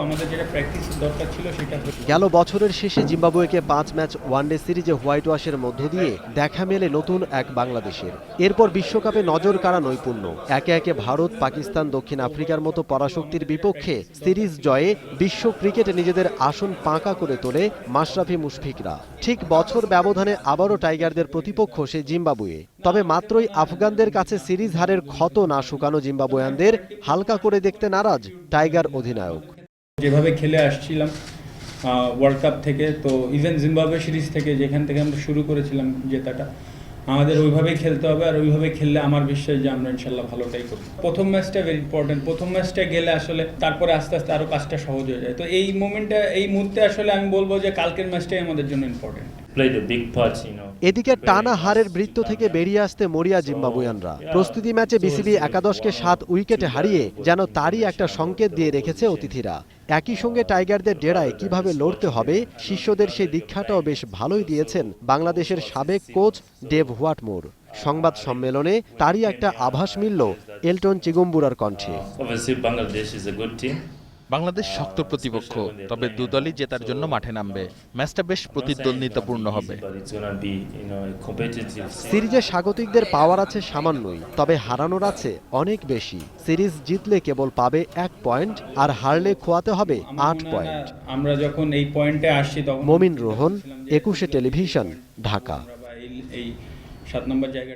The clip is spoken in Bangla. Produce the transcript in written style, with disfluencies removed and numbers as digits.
আমাদের যেটা প্র্যাকটিস দরকার ছিল সেটা গেল বছরের শেষে জিম্বাবুয়েকে 5 ম্যাচ ওয়ানডে সিরিজে হোয়াইট ওয়াশের মধ্য দিয়ে দেখা মেলে নতুন এক বাংলাদেশের। এরপর বিশ্বকাপে নজর কাড়া নৈপুণ্য, একে একে ভারত, পাকিস্তান, দক্ষিণ আফ্রিকার মতো পরাশক্তির বিপক্ষে সিরিজ জয়ে বিশ্ব ক্রিকেটে নিজেদের আসন পাকা করে তোলে মাশরাফি মুশফিকরা। ঠিক বছর ব্যবধানে আবারও টাইগারদের প্রতিপক্ষ সে জিম্বাবুয়ে। তবে মাত্রই আফগানদের কাছে সিরিজ হারের ক্ষত না শুকানো জিম্বাবুয়ানদের হালকা করে দেখতে নারাজ টাইগার অধিনায়ক। যেভাবে খেলে আসছিলাম ওয়ার্ল্ড কাপ থেকে, তো ইভেন জিম্বাবুয়ে সিরিজ থেকে যেখান থেকে আমরা শুরু করেছিলাম জেতাটা, আমাদের ওইভাবেই খেলতে হবে। আর ওইভাবে খেললে আমার বিশ্বাস যে আমরা ইনশাল্লাহ ভালোটাই করব। প্রথম ম্যাচটা ভেরি ইম্পর্টেন্ট। প্রথম ম্যাচটা গেলে আসলে তারপরে আস্তে আস্তে আরও কাজটা সহজ হয়ে যায়। তো এই মুহূর্তে আসলে আমি বলবো যে কালকের ম্যাচটাই আমাদের জন্য ইম্পর্টেন্ট। এদিকে টানা হারের বৃত্ত থেকে বেরিয়ে আসতে মরিয়া জিম্বাবুয়ানরা। প্রস্তুতি ম্যাচে বিসিবি একাদশকে 7 উইকেটে হারিয়ে যেন তারই একটা সংকেত দিয়ে রেখেছে অতিথিরা। একই সঙ্গে টাইগারদের ডেরায় কিভাবে লড়তে হবে শিষ্যদের সেই দীক্ষাটাও বেশ ভালোই দিয়েছেন বাংলাদেশের সাবেক কোচ ডেভ হোয়াটমোর। সংবাদ সম্মেলনে তারই একটা আভাস মিলল এলটন চিগুম্বুরার কণ্ঠে। বাংলাদেশ শক্ত প্রতিপক্ষ, তবে দুদলই জেতার জন্য মাঠে নামবে। ম্যাচটা বেশ প্রতিদ্বন্দ্বিতাপূর্ণ হবে। সিরিজে স্বাগতিকদের পাওয়ার আছে সামান্যই, তবে হারানোর আছে অনেক বেশি। সিরিজ জিতলে কেবল পাবে 1 পয়েন্ট, আর হারলে খোয়াতে হবে 8 পয়েন্ট। আমরা যখন এই পয়েন্টে আসছি তখন মমিন রোহন, 21 টেলিভিশন, ঢাকা। এই 7 নম্বর জায়গা